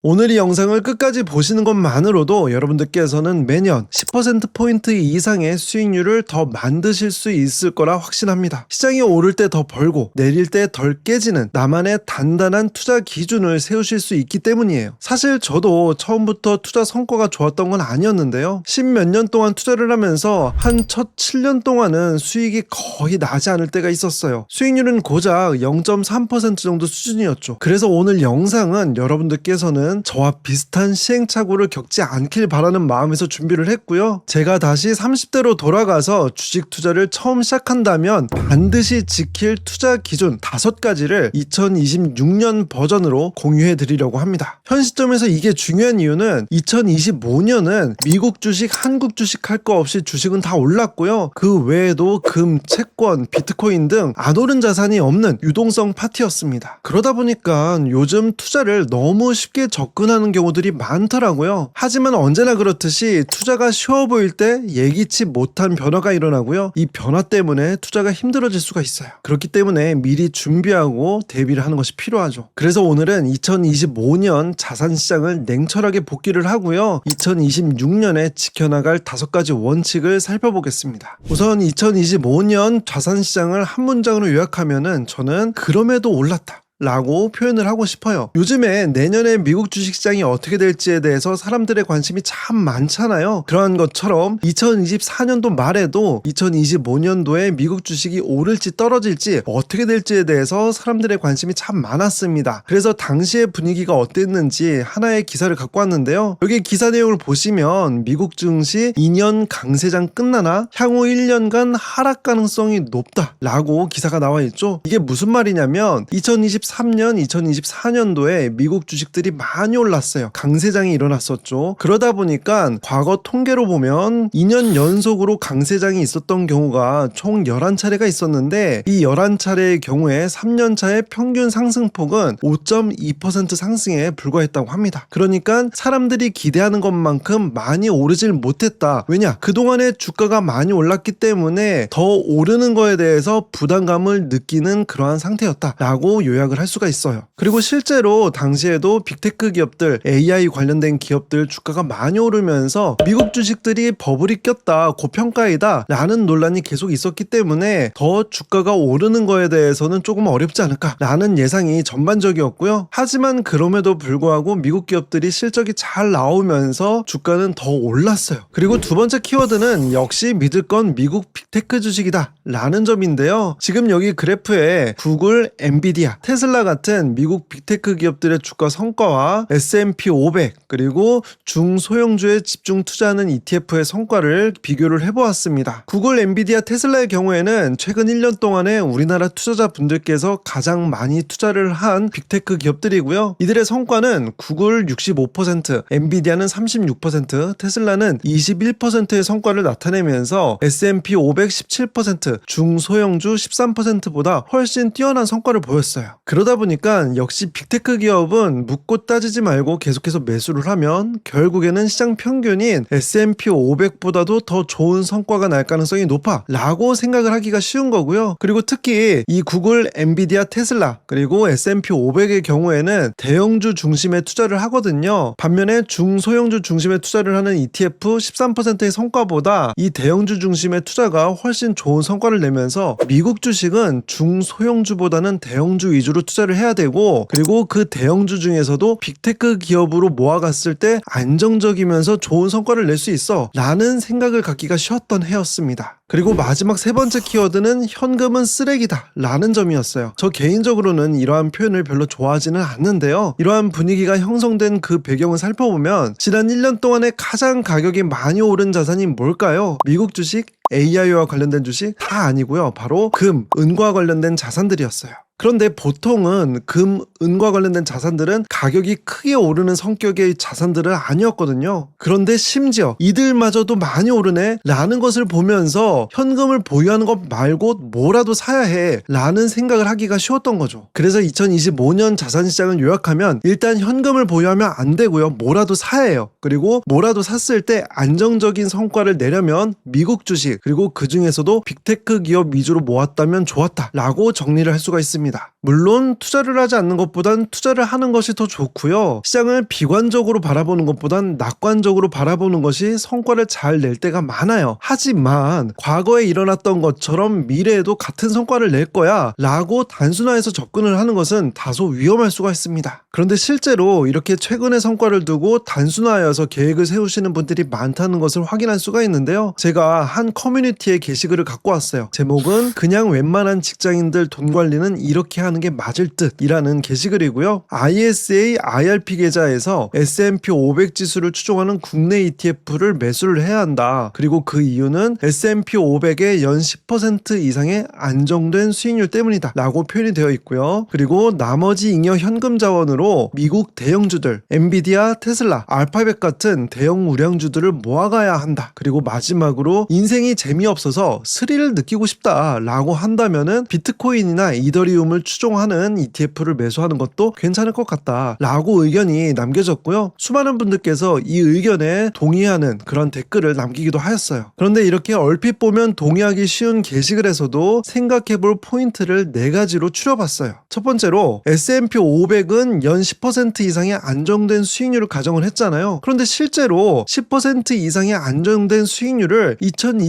오늘 이 영상을 끝까지 보시는 것만으로도 여러분들께서는 매년 10%포인트 이상의 수익률을 더 만드실 수 있을 거라 확신합니다. 시장이 오를 때 더 벌고 내릴 때 덜 깨지는 나만의 단단한 투자 기준을 세우실 수 있기 때문이에요. 사실 저도 처음부터 투자 성과가 좋았던 건 아니었는데요. 10몇 년 동안 투자를 하면서 한 첫 7년 동안은 수익이 거의 나지 않을 때가 있었어요. 수익률은 고작 0.3% 정도 수준이었죠. 그래서 오늘 영상은 여러분들께서는 저와 비슷한 시행착오를 겪지 않길 바라는 마음에서 준비를 했고요. 제가 다시 30대로 돌아가서 주식 투자를 처음 시작한다면 반드시 지킬 투자 기준 5가지를 2026년 버전으로 공유해 드리려고 합니다. 현 시점에서 이게 중요한 이유는 2025년은 미국 주식, 한국 주식 할 거 없이 주식은 다 올랐고요. 그 외에도 금, 채권, 비트코인 등 안 오른 자산이 없는 유동성 파티였습니다. 그러다 보니까 요즘 투자를 너무 쉽게 접근하는 경우들이 많더라고요. 하지만 언제나 그렇듯이 투자가 쉬워 보일 때 예기치 못한 변화가 일어나고요. 이 변화 때문에 투자가 힘들어질 수가 있어요. 그렇기 때문에 미리 준비하고 대비를 하는 것이 필요하죠. 그래서 오늘은 2025년 자산시장을 냉철하게 복기를 하고요. 2026년에 지켜나갈 5가지 원칙을 살펴보겠습니다. 우선 2025년 자산시장을 한 문장으로 요약하면은 저는 그럼에도 올랐다 라고 표현을 하고 싶어요. 요즘에 내년에 미국 주식시장이 어떻게 될지에 대해서 사람들의 관심이 참 많잖아요. 그러한 것처럼 2024년도 말에도 2025년도에 미국 주식이 오를지 떨어질지 어떻게 될지에 대해서 사람들의 관심이 참 많았습니다. 그래서 당시의 분위기가 어땠는지 하나의 기사를 갖고 왔는데요. 여기 기사 내용을 보시면 미국 증시 2년 강세장 끝나나 향후 1년간 하락 가능성이 높다 라고 기사가 나와 있죠. 이게 무슨 말이냐면 2023년, 2024년도에 미국 주식들이 많이 올랐어요. 강세장이 일어났었죠. 그러다 보니까 과거 통계로 보면 2년 연속으로 강세장이 있었던 경우가 총 11차례가 있었는데 이 11차례의 경우에 3년차의 평균 상승폭은 5.2% 상승에 불과했다고 합니다. 그러니까 사람들이 기대하는 것만큼 많이 오르질 못했다. 왜냐? 그동안에 주가가 많이 올랐기 때문에 더 오르는 거에 대해서 부담감을 느끼는 그러한 상태였다 라고 요약을 할 수가 있어요. 그리고 실제로 당시에도 빅테크 기업들, AI 관련된 기업들 주가가 많이 오르면서 미국 주식들이 버블이 꼈다, 고평가이다 라는 논란이 계속 있었기 때문에 더 주가가 오르는 거에 대해서는 조금 어렵지 않을까 라는 예상이 전반적이었고요. 하지만 그럼에도 불구하고 미국 기업들이 실적이 잘 나오면서 주가는 더 올랐어요. 그리고 두 번째 키워드는 역시 믿을 건 미국 빅테크 주식이다 라는 점인데요. 지금 여기 그래프에 구글, 엔비디아, 테슬라 같은 미국 빅테크 기업들의 주가 성과와 S&P 500 그리고 중소형주에 집중 투자하는 ETF의 성과를 비교를 해보았습니다. 구글, 엔비디아, 테슬라의 경우에는 최근 1년 동안에 우리나라 투자자분들께서 가장 많이 투자를 한 빅테크 기업들이고요. 이들의 성과는 구글 65%, 엔비디아는 36%, 테슬라는 21%의 성과를 나타내면서 S&P 500 17%, 중소형주 13%보다 훨씬 뛰어난 성과를 보였어요. 그러다 보니까 역시 빅테크 기업은 묻고 따지지 말고 계속해서 매수를 하면 결국에는 시장 평균인 S&P 500보다도 더 좋은 성과가 날 가능성이 높아 라고 생각을 하기가 쉬운 거고요. 그리고 특히 이 구글, 엔비디아, 테슬라 그리고 S&P 500의 경우에는 대형주 중심의 투자를 하거든요. 반면에 중소형주 중심의 투자를 하는 ETF 13%의 성과보다 이 대형주 중심의 투자가 훨씬 좋은 성과를 내면서 미국 주식은 중소형주보다는 대형주 위주로 투자를 해야 되고 그리고 그 대형주 중에서도 빅테크 기업으로 모아갔을 때 안정적이면서 좋은 성과를 낼 수 있어 라는 생각을 갖기가 쉬웠던 해였습니다. 그리고 마지막 세 번째 키워드는 현금은 쓰레기다 라는 점이었어요. 저 개인적으로는 이러한 표현을 별로 좋아하지는 않는데요. 이러한 분위기가 형성된 그 배경을 살펴보면 지난 1년 동안에 가장 가격이 많이 오른 자산이 뭘까요? 미국 주식? AI와 관련된 주식? 다 아니고요. 바로 금, 은과 관련된 자산들이었어요. 그런데 보통은 금, 은과 관련된 자산들은 가격이 크게 오르는 성격의 자산들은 아니었거든요. 그런데 심지어 이들마저도 많이 오르네 라는 것을 보면서 현금을 보유하는 것 말고 뭐라도 사야 해 라는 생각을 하기가 쉬웠던 거죠. 그래서 2025년 자산시장을 요약하면 일단 현금을 보유하면 안 되고요. 뭐라도 사야 해요. 그리고 뭐라도 샀을 때 안정적인 성과를 내려면 미국 주식 그리고 그 중에서도 빅테크 기업 위주로 모았다면 좋았다 라고 정리를 할 수가 있습니다. 있습니다. 물론 투자를 하지 않는 것보단 투자를 하는 것이 더 좋고요. 시장을 비관적으로 바라보는 것보단 낙관적으로 바라보는 것이 성과를 잘 낼 때가 많아요. 하지만 과거에 일어났던 것처럼 미래에도 같은 성과를 낼 거야 라고 단순화해서 접근을 하는 것은 다소 위험할 수가 있습니다. 그런데 실제로 이렇게 최근의 성과를 두고 단순화하여서 계획을 세우시는 분들이 많다는 것을 확인할 수가 있는데요. 제가 한 커뮤니티에 게시글을 갖고 왔어요. 제목은 그냥 웬만한 직장인들 돈 관리는 이렇게 하는 게 맞을 듯 이라는 게시글이고요. ISA IRP 계좌에서 S&P 500 지수를 추종하는 국내 ETF를 매수를 해야 한다. 그리고 그 이유는 S&P 500의 연 10% 이상의 안정된 수익률 때문이다 라고 표현이 되어 있고요. 그리고 나머지 잉여 현금 자원으로 미국 대형주들 엔비디아, 테슬라, 알파벳 같은 대형 우량주들을 모아가야 한다. 그리고 마지막으로 인생이 재미없어서 스릴을 느끼고 싶다 라고 한다면은 비트코인이나 이더리움을 추종하는 ETF를 매수하는 것도 괜찮을 것 같다 라고 의견이 남겨졌고요. 수많은 분들께서 이 의견에 동의하는 그런 댓글을 남기기도 하였어요. 그런데 이렇게 얼핏 보면 동의하기 쉬운 게시글에서도 생각해볼 포인트를 4가지로 추려봤어요. 첫 번째로 S&P 500은 연 10% 이상의 안정된 수익률을 가정을 했잖아요. 그런데 실제로 10% 이상의 안정된 수익률을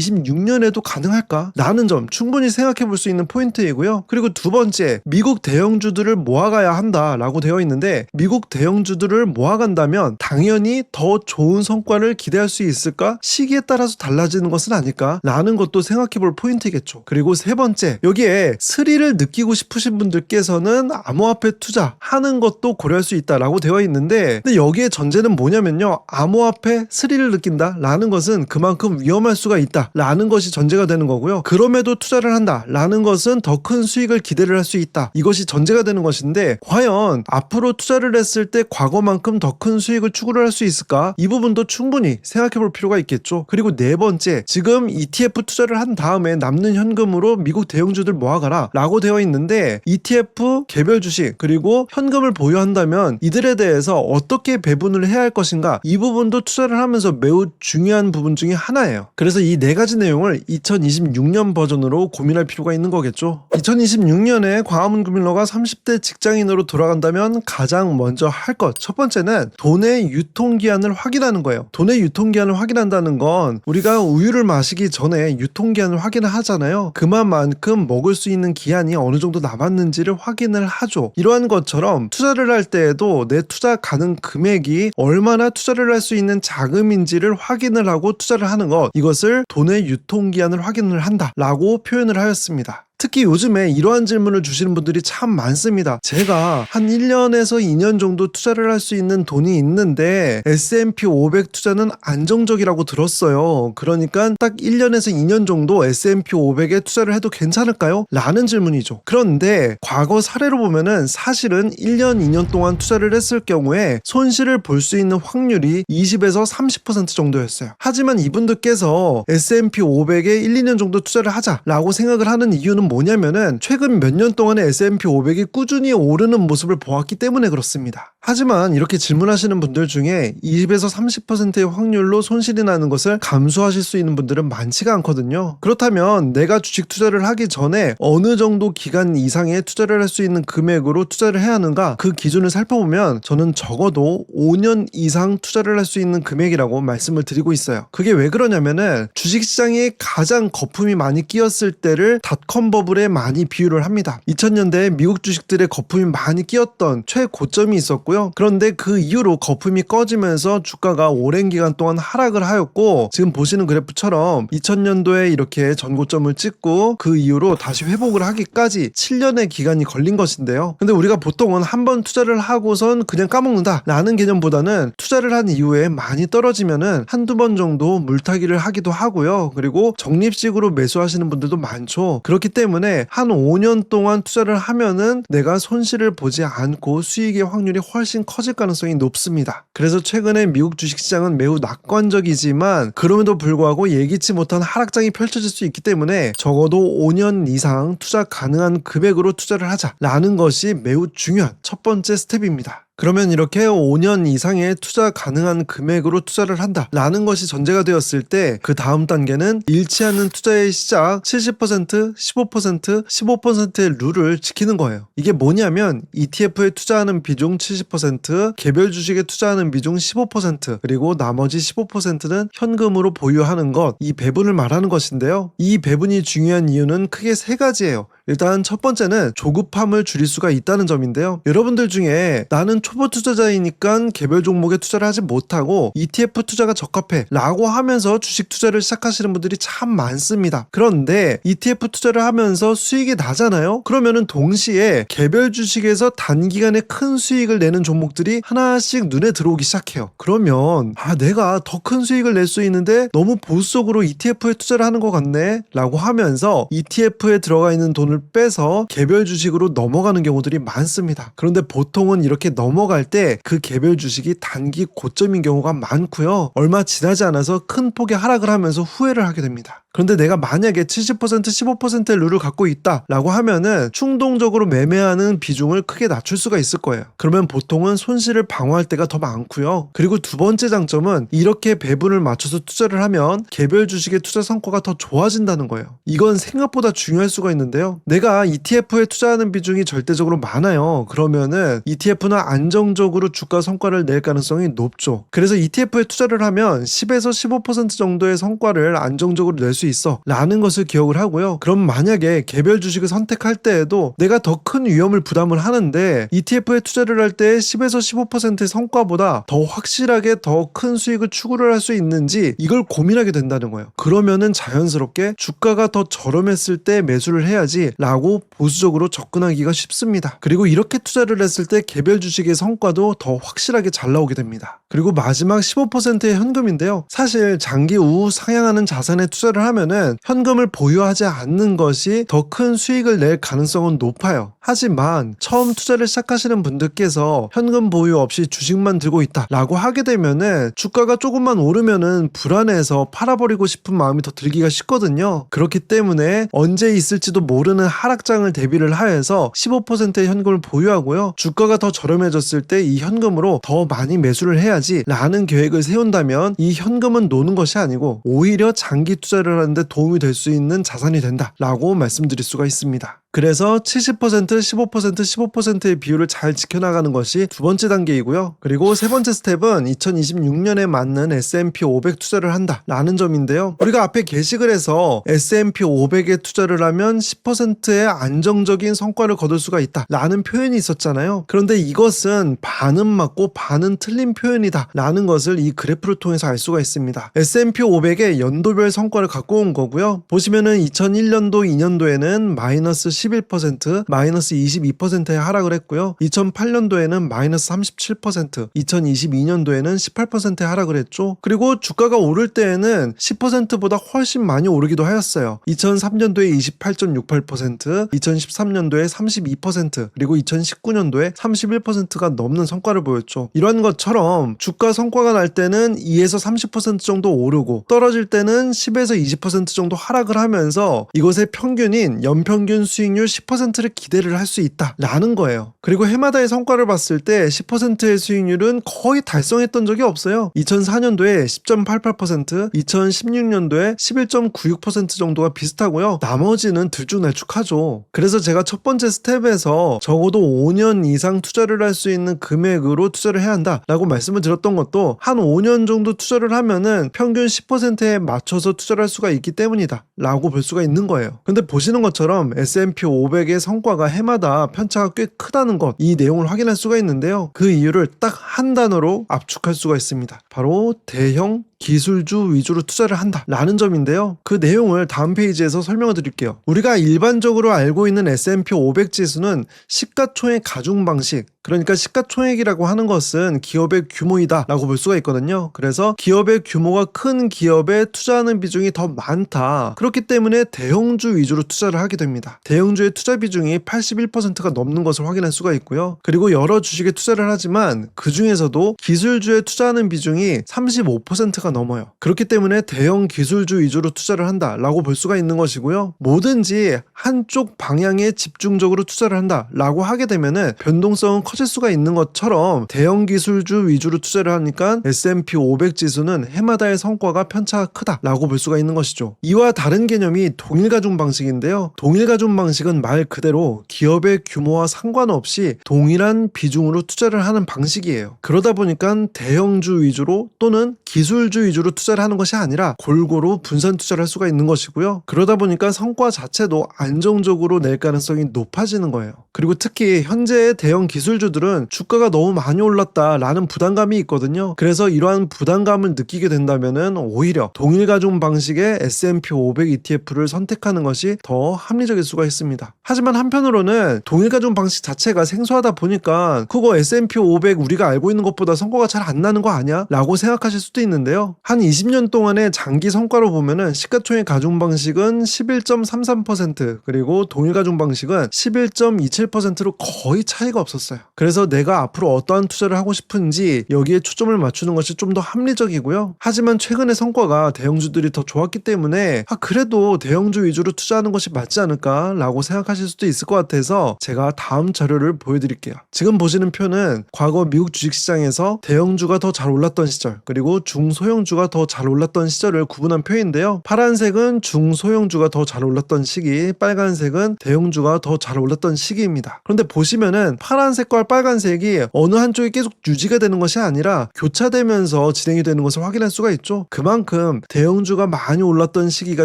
2026년에도 가능할까? 라는 점 충분히 생각해볼 수 있는 포인트이고요. 그리고 두 번째, 미국 대형주들을 모아가야 한다라고 되어 있는데 미국 대형주들을 모아간다면 당연히 더 좋은 성과를 기대할 수 있을까? 시기에 따라서 달라지는 것은 아닐까? 라는 것도 생각해볼 포인트겠죠. 그리고 세 번째, 여기에 스릴을 느끼고 싶으신 분들께서는 암호화폐 투자하는 것도 고려할 수 있다라고 되어 있는데 근데 여기에 전제는 뭐냐면요. 암호화폐 스릴을 느낀다 라는 것은 그만큼 위험할 수가 있다 라는 것이 전제가 되는 거고요. 그럼에도 투자를 한다 라는 것은 더 큰 수익을 기대를 할 수 있다. 이것이 전제가 되는 것인데 과연 앞으로 투자를 했을 때 과거만큼 더 큰 수익을 추구를 할 수 있을까? 이 부분도 충분히 생각해 볼 필요가 있겠죠. 그리고 네 번째, 지금 ETF 투자를 한 다음에 남는 현금으로 미국 대형주들 모아가라 라고 되어 있는데 ETF, 개별 주식, 그리고 현금을 보유한다면 이들에 대해서 어떻게 배분을 해야 할 것인가? 이 부분도 투자를 하면서 매우 중요한 부분 중에 하나예요. 그래서 이 4가지 내용을 2026년 버전으로 고민할 필요가 있는 거겠죠. 2026년에 광화문 금융러가 30대 직장인으로 돌아간다면 가장 먼저 할 것 첫 번째는 돈의 유통기한을 확인하는 거예요. 돈의 유통기한을 확인한다는 건 우리가 우유를 마시기 전에 유통기한을 확인을 하잖아요. 그만큼 먹을 수 있는 기한이 어느 정도 남았는지를 확인을 하죠. 이러한 것처럼 투자를 할 때에도 내 투자 가능 금액이 얼마나 투자를 할 수 있는 자금인지를 확인을 하고 투자를 하는 것, 이것을 돈의 유통기한을 확인을 한다 라고 표현을 하였습니다. 특히 요즘에 이러한 질문을 주시는 분들이 참 많습니다. 제가 한 1년에서 2년 정도 투자를 할 수 있는 돈이 있는데 S&P 500 투자는 안정적이라고 들었어요. 그러니까 딱 1년에서 2년 정도 S&P 500에 투자를 해도 괜찮을까요? 라는 질문이죠. 그런데 과거 사례로 보면은 사실은 1년, 2년 동안 투자를 했을 경우에 손실을 볼 수 있는 확률이 20에서 30% 정도였어요. 하지만 이분들께서 S&P 500에 1, 2년 정도 투자를 하자라고 생각을 하는 이유는 뭐냐면은 최근 몇 년 동안에 S&P 500이 꾸준히 오르는 모습을 보았기 때문에 그렇습니다. 하지만 이렇게 질문하시는 분들 중에 20에서 30%의 확률로 손실이 나는 것을 감수하실 수 있는 분들은 많지가 않거든요. 그렇다면 내가 주식 투자를 하기 전에 어느 정도 기간 이상의 투자를 할 수 있는 금액으로 투자를 해야 하는가, 그 기준을 살펴보면 저는 적어도 5년 이상 투자를 할 수 있는 금액이라고 말씀을 드리고 있어요. 그게 왜 그러냐면은 주식시장에 가장 거품이 많이 끼었을 때를 닷컴 버블에 많이 비유를 합니다. 2000년대에 미국 주식들의 거품이 많이 끼었던 최고점이 있었고요. 그런데 그 이후로 거품이 꺼지면서 주가가 오랜 기간 동안 하락을 하였고, 지금 보시는 그래프처럼 2000년도에 이렇게 전고점을 찍고 그 이후로 다시 회복을 하기까지 7년의 기간이 걸린 것인데요. 근데 우리가 보통은 한번 투자를 하고선 그냥 까먹는다 라는 개념보다는 투자를 한 이후에 많이 떨어지면은 한두 번 정도 물타기를 하기도 하고요. 그리고 적립식으로 매수하시는 분들도 많죠. 그렇기 때문에 한 5년 동안 투자를 하면은 내가 손실을 보지 않고 수익의 확률이 훨씬 커질 가능성이 높습니다. 그래서 최근에 미국 주식시장은 매우 낙관적이지만 그럼에도 불구하고 예기치 못한 하락장이 펼쳐질 수 있기 때문에 적어도 5년 이상 투자 가능한 금액으로 투자를 하자라는 것이 매우 중요한 첫 번째 스텝입니다. 그러면 이렇게 5년 이상의 투자 가능한 금액으로 투자를 한다라는 것이 전제가 되었을 때 그 다음 단계는 잃지 않는 투자의 시작 70%, 15%, 15%의 룰을 지키는 거예요. 이게 뭐냐면 ETF에 투자하는 비중 70%, 개별 주식에 투자하는 비중 15%, 그리고 나머지 15%는 현금으로 보유하는 것, 이 배분을 말하는 것인데요. 이 배분이 중요한 이유는 크게 세 가지예요. 일단 첫 번째는 조급함을 줄일 수가 있다는 점인데요. 여러분들 중에 나는 초보 투자자이니까 개별 종목에 투자를 하지 못하고 ETF 투자가 적합해 라고 하면서 주식 투자를 시작하시는 분들이 참 많습니다. 그런데 ETF 투자를 하면서 수익이 나잖아요. 그러면은 동시에 개별 주식에서 단기간에 큰 수익을 내는 종목들이 하나씩 눈에 들어오기 시작해요. 그러면 내가 더 큰 수익을 낼 수 있는데 너무 보수적으로 ETF에 투자를 하는 것 같네 라고 하면서 ETF에 들어가 있는 돈을 빼서 개별 주식으로 넘어가는 경우들이 많습니다. 그런데 보통은 이렇게 넘어갈 때 그 개별 주식이 단기 고점인 경우가 많고요. 얼마 지나지 않아서 큰 폭의 하락을 하면서 후회를 하게 됩니다. 그런데 내가 만약에 70%, 15%의 룰을 갖고 있다 라고 하면은 충동적으로 매매하는 비중을 크게 낮출 수가 있을 거예요. 그러면 보통은 손실을 방어할 때가 더 많고요. 그리고 두 번째 장점은 이렇게 배분을 맞춰서 투자를 하면 개별 주식의 투자 성과가 더 좋아진다는 거예요. 이건 생각보다 중요할 수가 있는데요. 내가 ETF에 투자하는 비중이 절대적으로 많아요. 그러면은 ETF는 안정적으로 주가 성과를 낼 가능성이 높죠. 그래서 ETF에 투자를 하면 10에서 15% 정도의 성과를 안정적으로 낼 수 있어 라는 것을 기억을 하고요. 그럼 만약에 개별 주식을 선택할 때에도 내가 더 큰 위험을 부담을 하는데 ETF에 투자를 할 때 10에서 15%의 성과보다 더 확실하게 더 큰 수익을 추구를 할 수 있는지 이걸 고민하게 된다는 거예요. 그러면은 자연스럽게 주가가 더 저렴했을 때 매수를 해야지 라고 보수적으로 접근하기가 쉽습니다. 그리고 이렇게 투자를 했을 때 개별 주식의 성과도 더 확실하게 잘 나오게 됩니다. 그리고 마지막 15%의 현금인데요. 사실 장기 우후 상향하는 자산에 투자를 하면은 현금을 보유하지 않는 것이 더 큰 수익을 낼 가능성은 높아요. 하지만 처음 투자를 시작하시는 분들께서 현금 보유 없이 주식만 들고 있다 라고 하게 되면은 주가가 조금만 오르면은 불안해서 팔아버리고 싶은 마음이 더 들기가 쉽거든요. 그렇기 때문에 언제 있을지도 모르는 하락장을 대비를 하여서 15%의 현금을 보유하고요. 주가가 더 저렴해졌을 때 이 현금으로 더 많이 매수를 해야지 라는 계획을 세운다면 이 현금은 노는 것이 아니고 오히려 장기 투자를 하는데 도움이 될 수 있는 자산이 된다 라고 말씀드릴 수가 있습니다. 그래서 70%, 15%, 15%의 비율을 잘 지켜나가는 것이 두 번째 단계이고요. 그리고 세 번째 스텝은 2026년에 맞는 S&P 500 투자를 한다 라는 점인데요. 우리가 앞에 게시글 해서 S&P 500에 투자를 하면 10%의 안정적인 성과를 거둘 수가 있다 라는 표현이 있었잖아요. 그런데 이것은 반은 맞고 반은 틀린 표현이다 라는 것을 이 그래프를 통해서 알 수가 있습니다. S&P 500의 연도별 성과를 갖고 온 거고요. 보시면은 2001년도, 2년도에는 마이너스 11%, 마이너스 22%의 하락을 했고요. 2008년도에는 마이너스 37%, 2022년도에는 18%의 하락을 했죠. 그리고 주가가 오를 때에는 10%보다 훨씬 많이 오르기도 하였어요. 2003년도에 28.68%, 2013년도에 32%, 그리고 2019년도에 31%가 넘는 성과를 보였죠. 이런 것처럼 주가 성과가 날 때는 2에서 30% 정도 오르고 떨어질 때는 10에서 20% 정도 하락을 하면서 이것의 평균인 연평균 수익률 10%를 기대를 할 수 있다 라는 거예요. 그리고 해마다의 성과를 봤을 때 10%의 수익률은 거의 달성했던 적이 없어요. 2004년도에 10.88%, 2016년도에 11.96% 정도가 비슷하고요. 나머지는 들쭉날쭉하죠. 그래서 제가 첫 번째 스텝에서 적어도 5년 이상 투자를 할 수 있는 금액으로 투자를 해야 한다 라고 말씀을 드렸던 것도 한 5년 정도 투자를 하면은 평균 10%에 맞춰서 투자를 할 수가 있기 때문이다 라고 볼 수가 있는 거예요. 근데 보시는 것처럼 S&P 500의 성과가 해마다 편차가 꽤 크다는 것, 이 내용을 확인할 수가 있는데요. 그 이유를 딱 한 단어로 압축할 수가 있습니다. 바로 대형 기술주 위주로 투자를 한다 라는 점인데요. 그 내용을 다음 페이지에서 설명을 드릴게요. 우리가 일반적으로 알고 있는 S&P 500 지수는 시가총액 가중 방식, 그러니까 시가총액이라고 하는 것은 기업의 규모이다 라고 볼 수가 있거든요. 그래서 기업의 규모가 큰 기업에 투자하는 비중이 더 많다. 그렇기 때문에 대형주 위주로 투자를 하게 됩니다. 대형주의 투자 비중이 81%가 넘는 것을 확인할 수가 있고요. 그리고 여러 주식에 투자를 하지만 그 중에서도 기술주에 투자하는 비중이 35%가 10%가 넘어요. 그렇기 때문에 대형 기술주 위주로 투자를 한다라고 볼 수가 있는 것이고요. 뭐든지 한쪽 방향에 집중적으로 투자를 한다라고 하게 되면은 변동성은 커질 수가 있는 것처럼 대형 기술주 위주로 투자를 하니까 S&P 500 지수는 해마다의 성과가 편차가 크다라고 볼 수가 있는 것이죠. 이와 다른 개념이 동일가중 방식인데요. 동일가중 방식은 말 그대로 기업의 규모와 상관없이 동일한 비중으로 투자를 하는 방식이에요. 그러다 보니까 대형주 위주로 또는 기술주 위주로 투자를 하는 것이 아니라 골고루 분산 투자를 할 수가 있는 것이고요. 그러다 보니까 성과 자체도 안정적으로 낼 가능성이 높아지는 거예요. 그리고 특히 현재의 대형 기술주들은 주가가 너무 많이 올랐다라는 부담감이 있거든요. 그래서 이러한 부담감을 느끼게 된다면은 오히려 동일가중 방식의 S&P 500 ETF를 선택하는 것이 더 합리적일 수가 있습니다. 하지만 한편으로는 동일가중 방식 자체가 생소하다 보니까 그거 S&P 500 우리가 알고 있는 것보다 성과가 잘 안 나는 거 아니야? 라고 생각하실 수도 있는데요. 한 20년 동안의 장기 성과로 보면은 시가총액 가중 방식은 11.33% 그리고 동일가중 방식은 11.27%로 거의 차이가 없었어요. 그래서 내가 앞으로 어떠한 투자를 하고 싶은지 여기에 초점을 맞추는 것이 좀 더 합리적이고요. 하지만 최근의 성과가 대형주들이 더 좋았기 때문에 그래도 대형주 위주로 투자하는 것이 맞지 않을까 라고 생각하실 수도 있을 것 같아서 제가 다음 자료를 보여드릴게요. 지금 보시는 표는 과거 미국 주식시장에서 대형주가 더 잘 올랐던 시절 그리고 중소형주가 더 잘 올랐던 시절을 구분한 표인데요. 파란색은 중소형주가 더 잘 올랐던 시기, 빨간색은 대형주가 더 잘 올랐던 시기입니다. 그런데 보시면은 파란색과 빨간색이 어느 한쪽이 계속 유지가 되는 것이 아니라 교차되면서 진행이 되는 것을 확인할 수가 있죠. 그만큼 대형주가 많이 올랐던 시기가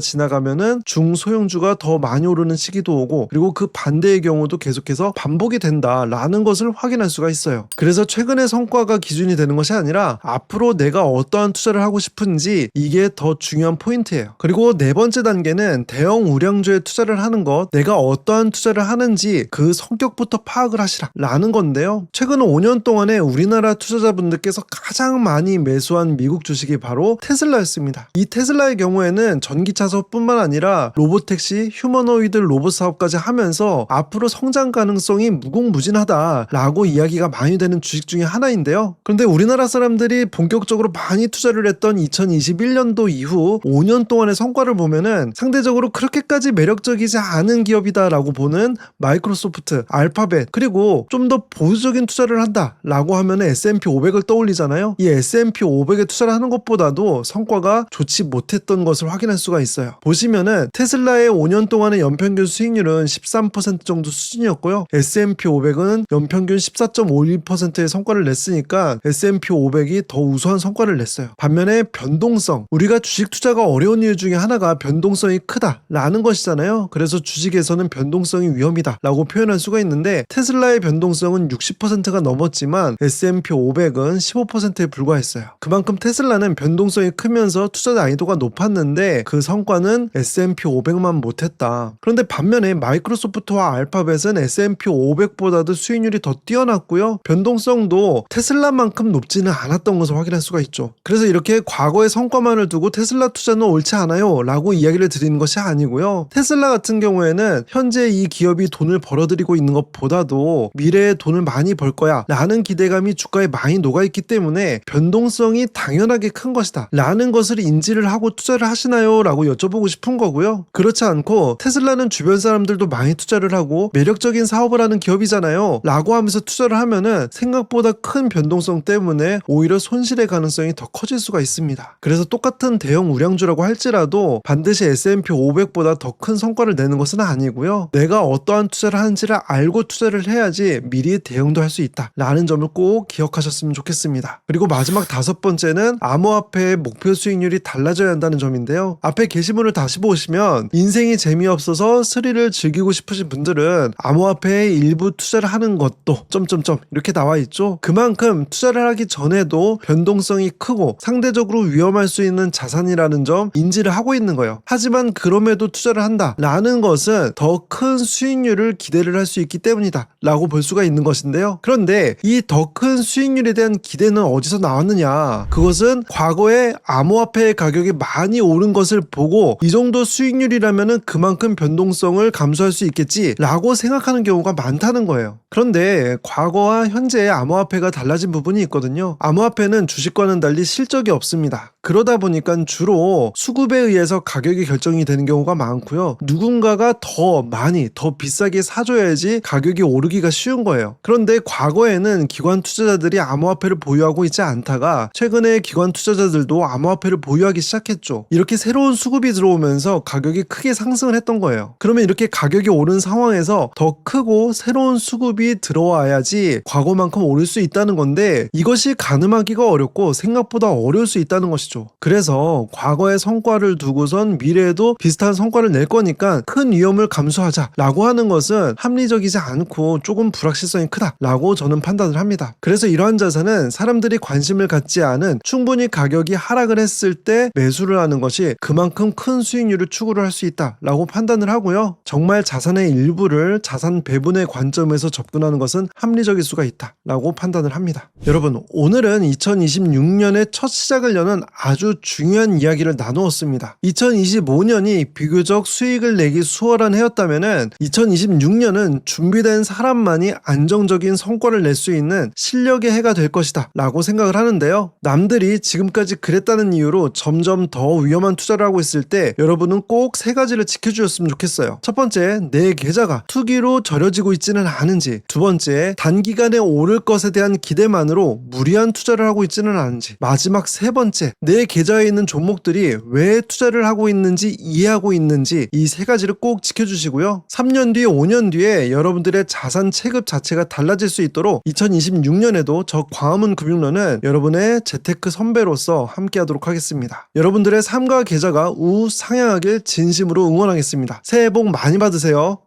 지나가면은 중소형주가 더 많이 오르는 시기도 오고 그리고 그 반대의 경우도 계속해서 반복이 된다라는 것을 확인할 수가 있어요. 그래서 최근의 성과가 기준이 되는 것이 아니라 앞으로 내가 어떠한 투자를 하고 싶은지 이게 더 중요한 포인트예요. 그리고 네 번째 단계는 대형 우량주에 투자를 하는 것, 내가 어떠한 투자를 하는지 그 성격부터 파악을 하시라 라는 건데요. 최근 5년 동안에 우리나라 투자자분들께서 가장 많이 매수한 미국 주식이 바로 테슬라였습니다. 이 테슬라의 경우에는 전기차 사업뿐만 아니라 로보택시, 휴머노이드 로봇 사업까지 하면서 앞으로 성장 가능성이 무궁무진하다라고 이야기가 많이 되는 주식 중에 하나인데요. 그런데 우리나라 사람들이 본격적으로 많이 투자를 했던 2021년도 이후 5년 동안의 성과를 보면은 상대적으로 그렇게까지 매력적이지 않은 기업이다라고 보는 마이크로소프트, 알파벳 그리고 좀 더 보수적인 투자를 한다라고 하면 S&P 500을 떠올리잖아요. 이 S&P 500에 투자를 하는 것보다도 성과가 좋지 못했던 것을 확인할 수가 있어요. 보시면은 테슬라의 5년 동안의 연평균 수익률은 13% 정도 수준이었고요. S&P 500은 연평균 14.51%의 성과를 냈으니까 S&P 500이 더 우수한 성과를 냈어요. 반면에 변동성, 우리가 주식 투자가 어려운 이유 중에 하나가 변동성이 크다라는 것이잖아요. 그래서 주식에서는 변동성이 위험이다라고 표현할 수가 있는데 테슬라의 변동성은 60%가 넘었지만 S&P 500은 15%에 불과했어요. 그만큼 테슬라는 변동성이 크면서 투자 난이도가 높았는데 그 성과는 S&P 500만 못했다. 그런데 반면에 마이크로소프트와 알파벳은 S&P 500보다도 수익률이 더 뛰어났고요. 변동성도 테슬라만큼 높지는 않았던 것을 확인할 수가 있죠. 그래서 이렇게 과거의 성과만을 두고 테슬라 투자는 옳지 않아요 라고 이야기를 드리는 것이 아니고요. 테슬라 같은 경우에는 현재 이 기업이 돈을 벌어들이고 있는 것보다도 미래에 돈을 많이 벌 거야 라는 기대감이 주가에 많이 녹아있기 때문에 변동성이 당연하게 큰 것이다 라는 것을 인지를 하고 투자를 하시나요? 라고 여쭤보고 싶은 거고요. 그렇지 않고 테슬라는 주변 사람들도 많이 투자를 하고 매력적인 사업을 하는 기업이잖아요 라고 하면서 투자를 하면은 생각보다 큰 변동성 때문에 오히려 손실의 가능성이 더 커질 수가 있습니다. 그래서 똑같은 대형 우량주라고 할지라도 반드시 S&P 500보다 더 큰 성과를 내는 것은 아니고요. 내가 어떠한 투자를 하는지를 알고 투자를 해야지 미리 대응도 할 수 있다 라는 점을 꼭 기억하셨으면 좋겠습니다. 그리고 마지막 다섯 번째는 암호화폐의 목표 수익률이 달라져야 한다는 점인데요. 앞에 게시물을 다시 보시면 인생이 재미없어서 스릴을 즐기고 싶으신 분들은 암호화폐에 일부 투자를 하는 것도 점점점 이렇게 나와 있죠. 그만큼 투자를 하기 전에도 변동성이 크고 상대적으로 위험할 수 있는 자산이라는 점 인지를 하고 있는 거예요. 하지만 그럼에도 투자를 한다 라는 것은 더 큰 수익률을 기대를 할 수 있기 때문이다 라고 볼 수가 있는 것인데요. 그런데 이 더 큰 수익률에 대한 기대는 어디서 나왔느냐, 그것은 과거에 암호화폐의 가격이 많이 오른 것을 보고 이 정도 수익률이라면 그만큼 변동성을 감수할 수 있겠지 라고 생각하는 경우가 많다는 거예요. 그런데 과거와 현재의 암호화폐가 달라진 부분이 있거든요. 암호화폐는 주식과는 달리 실적이 없습니다. 그러다 보니까 주로 수급에 의해서 가격이 결정이 되는 경우가 많고요. 누군가가 더 많이 더 비싸게 사줘야지 가격이 오르기가 쉬운 거예요. 그런데 과거에는 기관 투자자들이 암호화폐를 보유하고 있지 않다가 최근에 기관 투자자들도 암호화폐를 보유하기 시작했죠. 이렇게 새로운 수급이 들어오면서 가격이 크게 상승을 했던 거예요. 그러면 이렇게 가격이 오른 상황에서 더 크고 새로운 수급이 들어와야지 과거만큼 오를 수 있다는 건데, 이것이 가늠하기가 어렵고 생각보다 어려울 수 있다는 것이죠. 그래서 과거의 성과를 두고선 미래에도 비슷한 성과를 낼 거니까 큰 위험을 감수하자라고 하는 것은 합리적이지 않고 조금 불확실성이 크다라고 저는 판단을 합니다. 그래서 이러한 자산은 사람들이 관심을 갖지 않은 충분히 가격이 하락을 했을 때 매수를 하는 것이 그만큼 큰 수익률을 추구를 할 수 있다라고 판단을 하고요. 정말 자산의 일부를 자산 배분의 관점에서 접근하는 것은 합리적일 수가 있다라고 판단을 합니다. 여러분, 오늘은 2026년의 첫 시작을 여는 아주 중요한 이야기를 나누었습니다. 2025년이 비교적 수익을 내기 수월한 해였다면은 2026년은 준비된 사람만이 안정적인 성과를 낼 수 있는 실력의 해가 될 것이다 라고 생각을 하는데요. 남들이 지금까지 그랬다는 이유로 점점 더 위험한 투자를 하고 있을 때 여러분은 꼭 세 가지를 지켜주셨으면 좋겠어요. 첫 번째, 내 계좌가 투기로 절여지고 있지는 않은지. 두 번째, 단기간에 오를 것에 대한 기대만으로 무리한 투자를 하고 있지는 않은지. 마지막 세 번째, 내 계좌에 있는 종목들이 왜 투자를 하고 있는지 이해하고 있는지. 이 세 가지를 꼭 지켜주시고요. 3년 뒤에 5년 뒤에 여러분들의 자산 체급 자체가 달라질 수 있도록 2026년에도 저 광화문 금융론은 여러분의 재테크 선배로서 함께하도록 하겠습니다. 여러분들의 삶과 계좌가 우상향하길 진심으로 응원하겠습니다. 새해 복 많이 받으세요.